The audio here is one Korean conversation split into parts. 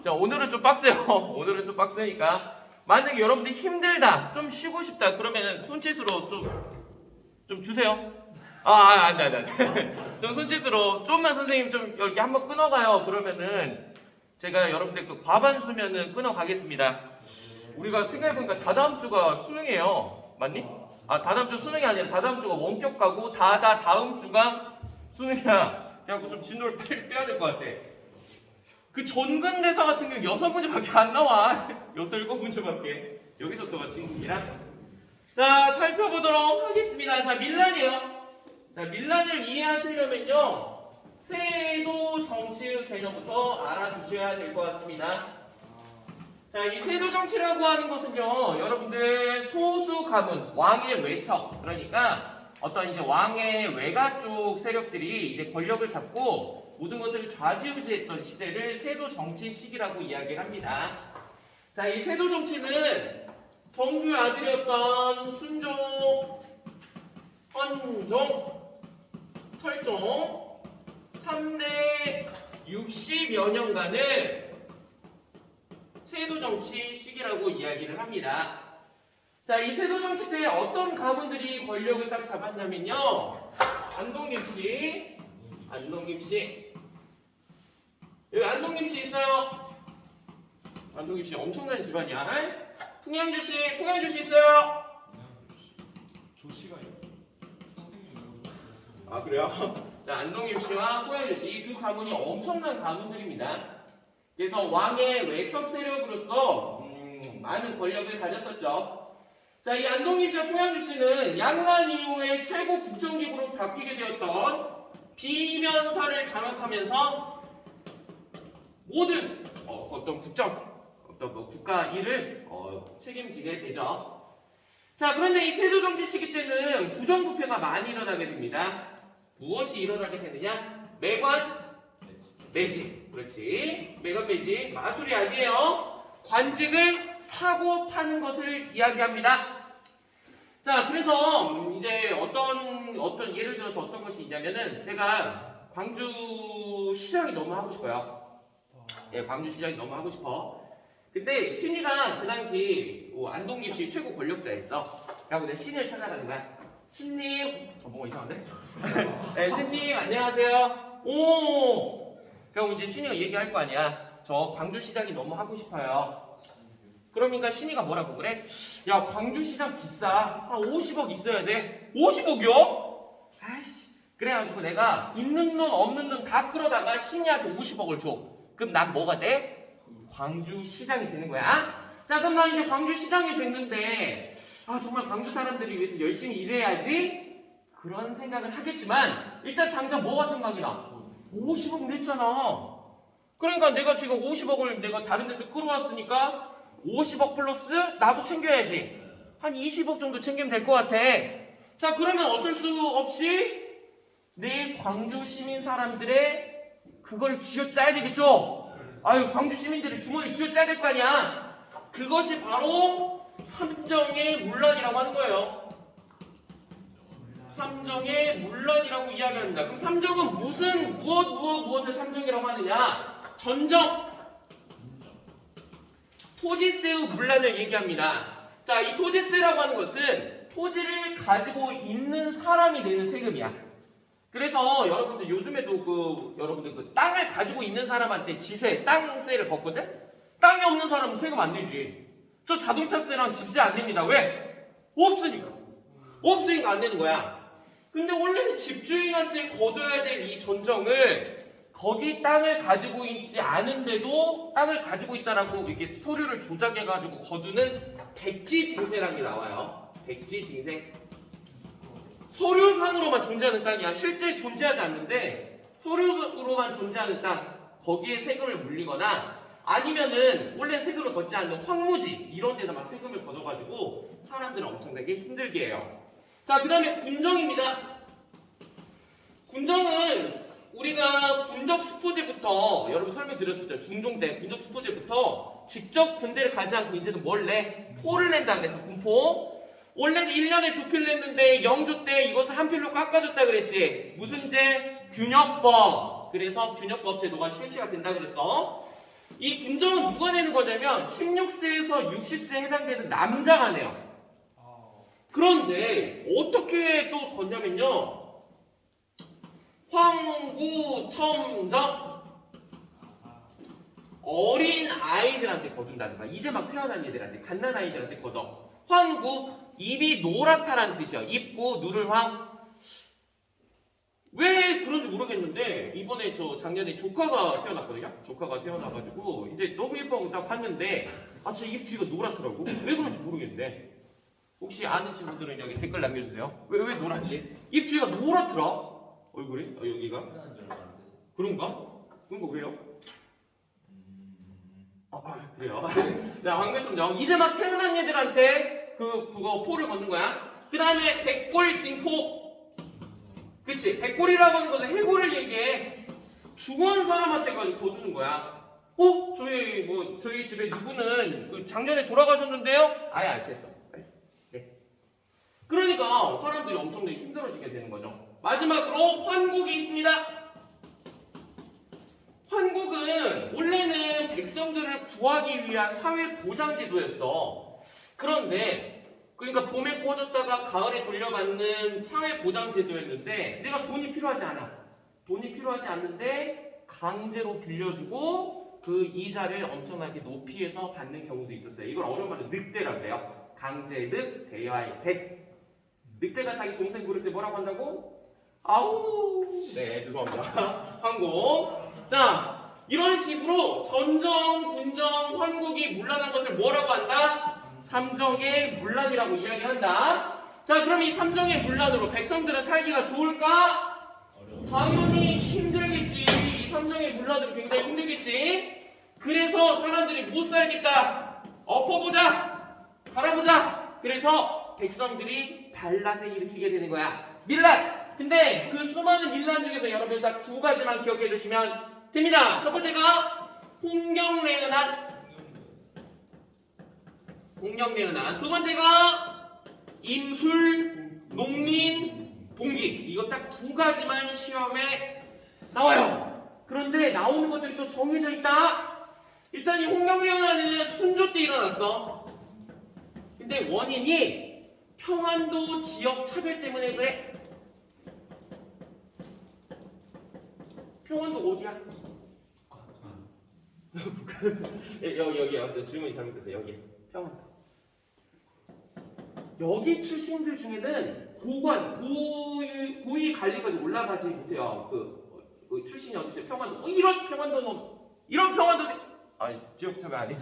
자, 오늘은 좀 빡세요. 오늘은 좀 빡세니까. 만약에 여러분들이 힘들다, 좀 쉬고 싶다, 그러면 손짓으로 좀 주세요. 안 돼. 좀 손짓으로, 좀만 선생님 좀 이렇게 한번 끊어가요. 그러면은 제가 여러분들 그 과반수면은 끊어가겠습니다. 우리가 생각해보니까 다다음 주가 수능이에요. 맞니? 다다음 주 수능이 아니라 다다음 주가 원격 가고 다음 주가 수능이야. 그래갖고 좀 진도를 빨리 빼야 될 것 같아. 그 전근대사 같은 경우 6문제밖에 안 나와. 6, 7문제밖에. 여기서부터가 진국이라. 자, 살펴보도록 하겠습니다. 자, 밀란이에요. 자, 밀란을 이해하시려면요, 세도 정치의 개념부터 알아두셔야 될 것 같습니다. 자, 이 세도 정치라고 하는 것은요, 여러분들 소수 가문, 왕의 외척, 그러니까 어떤 이제 왕의 외가 쪽 세력들이 이제 권력을 잡고 모든 것을 좌지우지했던 시대를 세도 정치 시기라고 이야기를 합니다. 자, 이 세도 정치는 정주의 아들이었던 순종, 헌종, 철종 3대 60여 년간을 세도 정치 시기라고 이야기를 합니다. 자, 이 세도 정치 때 어떤 가문들이 권력을 딱 잡았냐면요, 안동김씨, 여기 안동김씨 있어요. 안동김씨 엄청난 집안이야. 풍양주씨 있어요. 조씨가 그래요? 자, 안동김씨와 풍양주씨 이 두 가문이 엄청난 가문들입니다. 그래서 왕의 외척 세력으로서 많은 권력을 가졌었죠. 자, 이 안동김씨와 풍양주씨는 양란 이후에 최고 국정기구로 바뀌게 되었던 비면사를 장악하면서 모든 어떤 국가 일을 책임지게 되죠. 자, 그런데 이 세도 정치 시기 때는 부정부패가 많이 일어나게 됩니다. 무엇이 일어나게 되느냐? 매관, 매직. 그렇지. 매관, 매직. 마술이 아니에요. 관직을 사고 파는 것을 이야기합니다. 자, 그래서 이제 어떤 예를 들어서 어떤 것이 있냐면은, 제가 광주 시장이 너무 하고 싶어요. 예, 광주 시장이 너무 하고 싶어. 근데 신이가 그 당시 안동김씨 최고 권력자였어. 그래서 내가 신이를 찾아가는 거야. 신님, 뭔가 이상한데? 네, 신님 안녕하세요. 오. 그럼 이제 신이가 얘기할 거 아니야. 저 광주 시장이 너무 하고 싶어요. 그러니까 신이가 뭐라고 그래? 야, 광주 시장 비싸. 한 50억 있어야 돼. 50억이요? 아이씨. 그래가지고 내가 있는 돈 없는 돈 다 끌어다가 신이한테 50억을 줘. 그럼 난 뭐가 돼? 광주 시장이 되는 거야. 자, 그럼 나 이제 광주 시장이 됐는데, 정말 광주 사람들이 위해서 열심히 일해야지? 그런 생각을 하겠지만, 일단 당장 뭐가 생각이 나? 50억 냈잖아. 그러니까 내가 지금 50억을 내가 다른 데서 끌어왔으니까 50억 플러스 나도 챙겨야지. 한 20억 정도 챙기면 될 것 같아. 자, 그러면 어쩔 수 없이 내 광주 시민 사람들의 그걸 쥐어짜야 되겠죠? 광주 시민들의 주머니 쥐어짜야 될 거 아니야? 그것이 바로 삼정의 문란이라고 하는 거예요. 삼정의 문란이라고 이야기합니다. 그럼 삼정은 무엇을 삼정이라고 하느냐? 전정, 토지세의 문란을 얘기합니다. 자, 이 토지세라고 하는 것은 토지를 가지고 있는 사람이 내는 세금이야. 그래서 여러분들 요즘에도 여러분들 그 땅을 가지고 있는 사람한테 지세, 땅세를 걷거든? 땅이 없는 사람은 세금 안 내지. 저 자동차세랑 집세 안 냅니다. 왜? 없으니까 안 내는 거야. 근데 원래는 집주인한테 거둬야 될 이 전정을 거기 땅을 가지고 있지 않은데도 땅을 가지고 있다라고 이렇게 서류를 조작해가지고 거두는 백지징세라는 게 나와요. 백지징세. 서류상으로만 존재하는 땅이야. 실제 존재하지 않는데 서류로만 존재하는 땅, 거기에 세금을 물리거나 아니면은 원래 세금을 걷지 않는 황무지 이런 데다 막 세금을 걷어가지고 사람들을 엄청나게 힘들게 해요. 자, 그 다음에 군정입니다. 군정은 우리가 군적 수포제부터 여러분 설명드렸었죠. 중종 때 군적 수포제부터 직접 군대를 가지 않고 이제는 뭘 내? 포를 낸다 그래서 군포. 원래는 1년에 2필 냈는데 영조 때 이것을 한 필로 깎아줬다 그랬지. 무슨 제? 균역법. 그래서 균역법 제도가 실시가 된다 그랬어. 이 군정은 누가 내는 거냐면 16세에서 60세에 해당되는 남자가 내요. 그런데 어떻게 또 걷냐면요. 황구첨정 어린 아이들한테 거둔다든가 이제 막 태어난 애들한테 갓난 아이들한테 걷어. 황구 입이 노랗다라는 뜻이야. 입고 누를 황. 왜 그런지 모르겠는데 이번에 저 작년에 조카가 태어났거든요. 조카가 태어나가지고 이제 너무 예뻐하고 딱 봤는데 아 진짜 입 뒤가 노랗더라고. 왜 그런지 모르겠는데 혹시 아는 친구들은 여기 댓글 남겨주세요. 왜 노랗지? 입 뒤가 노랗더라. 얼굴이? 여기가? 그런가? 그런가 왜요? 그래요. 자, 황구첨정. 이제 막 태어난 애들한테 그거 포를 걷는 거야. 그 다음에 백골징포. 그치? 백골이라고 하는 것은 해골을 얘기해. 죽은 사람한테까지 거주는 거야. 저희 집에 누구는 작년에 돌아가셨는데요? 아예 알겠어. 네. 그러니까 사람들이 엄청나게 힘들어지게 되는 거죠. 마지막으로 환국이 있습니다. 환국은 원래는 백성들을 구하기 위한 사회 보장 제도였어. 그런데 그러니까 봄에 꽂았다가 가을에 돌려받는 사회 보장 제도였는데 내가 돈이 필요하지 않아. 돈이 필요하지 않는데 강제로 빌려주고 그 이자를 엄청나게 높이해서 받는 경우도 있었어요. 이걸 어려운 말로 늑대라고 해요. 강제늑, 대화의 댁. 늑대가 자기 동생 부를 때 뭐라고 한다고? 아우. 네, 죄송합니다. 환국. 자, 이런 식으로 전정, 군정, 환국이 문란한 것을 뭐라고 한다? 삼정의 문란이라고 이야기한다. 자, 그럼 이 삼정의 문란으로 백성들은 살기가 좋을까? 당연히 힘들겠지. 이 삼정의 문란으로 굉장히 힘들겠지. 그래서 사람들이 못 살겠다. 엎어보자. 갈아보자. 그래서 백성들이 반란을 일으키게 되는 거야. 밀란. 근데 그 수많은 밀란 중에서 여러분 딱 두 가지만 기억해 두시면 됩니다. 첫 번째가 홍경래은한. 두 번째가 임술농민봉기. 이거 딱 두 가지만 시험에 나와요. 그런데 나오는 것들이 또 정해져 있다. 일단 이 홍경래은한은 순조 때 일어났어. 근데 원인이 평안도 지역 차별 때문에 그래. 평안도 어디야? 여기요. 질문이 잘못됐어요. 여기 평안도. 여기 출신들 중에는 고위 관리까지 올라가지 못해요. 그 출신이 어디 있어요? 평안도. 이런 평안도 놈. 이런 평안도 지역차별 아니.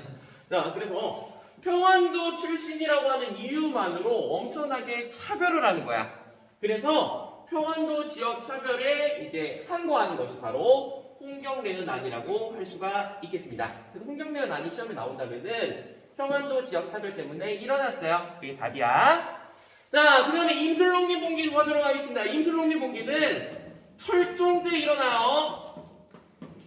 자, 그래서 평안도 출신이라고 하는 이유만으로 엄청나게 차별을 하는 거야. 그래서 평안도 지역 차별에 이제 항거하는 것이 바로 홍경래은안이라고 할 수가 있겠습니다. 그래서 홍경래은안이 시험에 나온다면은 평안도 지역 차별 때문에 일어났어요. 그게 답이야. 자, 그 다음에 임술농민봉기로 가도록 하겠습니다. 임술농민봉기는 철종 때 일어나요.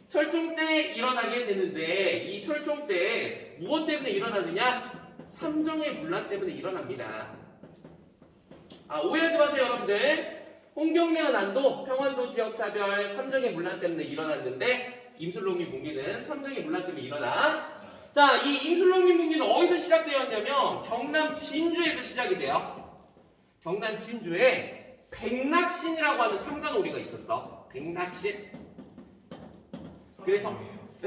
철종 때 일어나게 되는데 이 철종 때 무엇 때문에 일어나느냐? 삼정의 문란 때문에 일어납니다. 오해하지 마세요, 여러분들. 홍경래은안도 평안도 지역차별 삼정의 문란 때문에 일어났는데 임술농민봉기는 삼정의 문란 때문에 일어나. 자, 이 임술농민봉기는 어디서 시작되었냐면 경남 진주에서 시작이 돼요. 경남 진주에 백낙신이라고 하는 탐관오리가 있었어. 백낙신. 그래서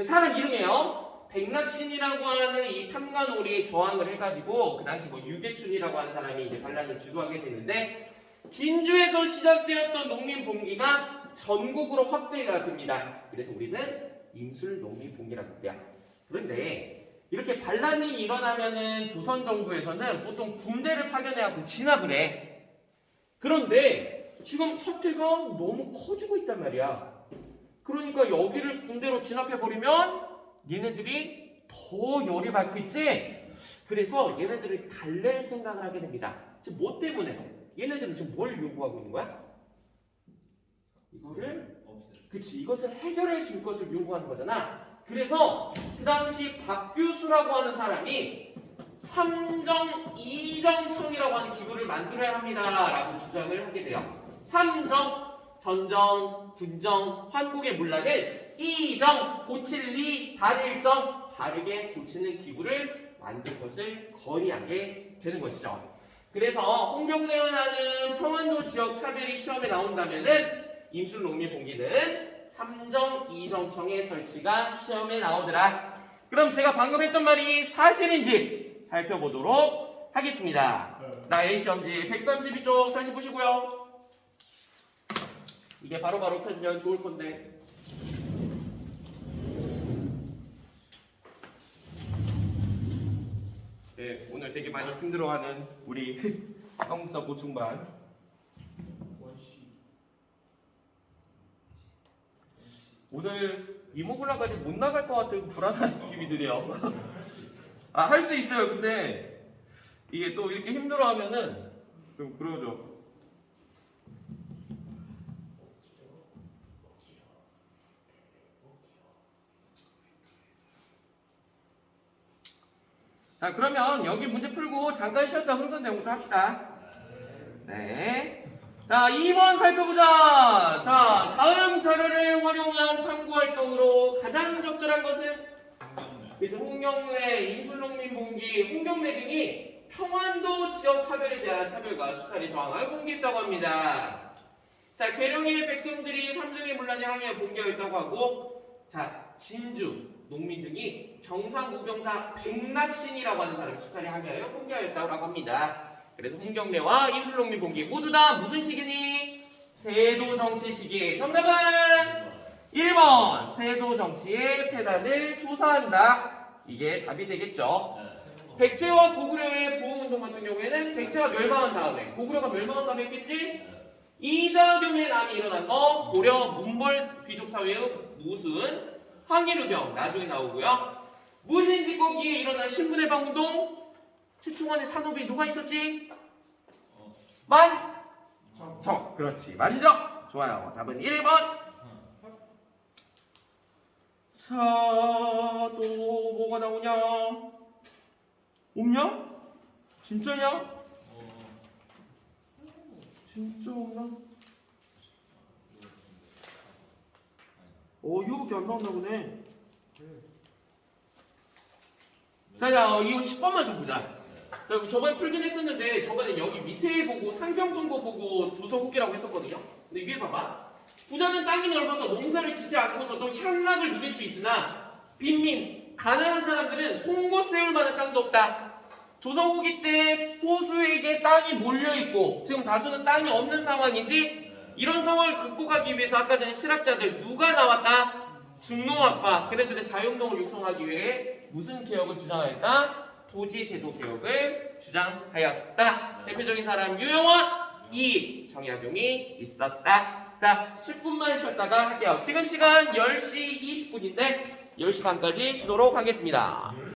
사람 이름이에요. 백낙신이라고 하는 이 탐관오리에 저항을 해가지고 그 당시 유계춘이라고 하는 사람이 이제 반란을 주도하게 되는데 진주에서 시작되었던 농민봉기가 전국으로 확대가 됩니다. 그래서 우리는 임술농민봉기라고 해요. 그런데 이렇게 반란이 일어나면은 조선 정부에서는 보통 군대를 파견해갖고 진압을 해. 그런데 지금 사태가 너무 커지고 있단 말이야. 그러니까 여기를 군대로 진압해버리면 얘네들이 더 열이 받겠지? 그래서 얘네들을 달랠 생각을 하게 됩니다. 지금 뭐 때문에? 얘네들은 지금 뭘 요구하고 있는 거야? 이것을 해결해 줄 것을 요구하는 거잖아. 그래서 그 당시 박규수라고 하는 사람이 삼정 이정청이라고 하는 기구를 만들어야 합니다라고 주장을 하게 돼요. 삼정, 전정, 군정, 환국의 문란을 이정, 고칠 리, 바를 정, 바르게 고치는 기구를 만들 것을 거리하게 되는 것이죠. 그래서 홍경래원하는 평안도 지역 차별이 시험에 나온다면은 임술농민봉기는 3정 2정청의 설치가 시험에 나오더라. 그럼 제가 방금 했던 말이 사실인지 살펴보도록 하겠습니다. 나의 시험지 132쪽 다시 보시고요. 이게 바로바로 펴주면 좋을 건데. 네, 오늘 되게 많이 힘들어하는 우리 한국사 보충반. 오늘 이모블라까지 못 나갈 것 같은 불안한 느낌이 드네요. 아, 할 수 있어요. 근데 이게 또 이렇게 힘들어하면은 좀 그러죠. 자, 그러면 여기 문제 풀고 잠깐 쉬었다 흥선 내용부터 합시다. 네. 자, 2번 살펴보자. 자, 다음 자료를 활용한 탐구 활동으로 가장 적절한 것은 그죠? 홍경래, 임술농민봉기, 홍경래 등이 평안도 지역 차별에 대한 차별과 수탈이 저항을 봉기했다고 합니다. 자, 계룡의 백성들이 삼정의 문란에 항의해 봉기하였다고 하고, 자, 진주, 농민 등이 경상우병사 백낙신이라고 하는 사람이 수탈에 항의하여 봉기하였다고 합니다. 그래서 홍경래와 임술농민봉기 모두 다 무슨 시기니? 세도정치 시기. 정답은 1번 세도정치의 폐단을 조사한다. 이게 답이 되겠죠. 백제와 고구려의 부흥운동 같은 경우에는 백제가 멸망한 다음에 고구려가 멸망한 다음에 했겠지? 이자겸의 난이 일어난 거 고려 문벌 귀족 사회의 무슨 항일우병 나중에 나오고요. 무신직거기에 일어난 신분해방운동 최충원의 산업이 누가 있었지? 만적. 그렇지, 만적. 좋아요. 답은 1번. 자, 또 뭐가 나오냐? 없냐? 진짜냐? 진짜 없나? 이거밖에 안 나온다 보네. 자, 이거 10번만 좀 보자. 자, 저번에 풀긴 했었는데 저번에 여기 밑에 보고 상병통고 보고 조선 후기라고 했었거든요. 근데 위에 봐봐. 부자는 땅이 넓어서 농사를 짓지 않고서도 향락을 누릴 수 있으나 빈민, 가난한 사람들은 송곳 세울 만한 땅도 없다. 조선 후기 때 소수에게 땅이 몰려있고 지금 다수는 땅이 없는 상황이지. 이런 상황을 극복하기 위해서 아까 전에 실학자들 누가 나왔다? 중농학파. 그네들은 자유농을 육성하기 위해 무슨 개혁을 주장하였다? 토지제도 개혁을 주장하였다. 대표적인 사람 유영원, 정약용이 있었다. 자, 10분만 쉬었다가 할게요. 지금 시간 10시 20분인데 10시 반까지 쉬도록 하겠습니다.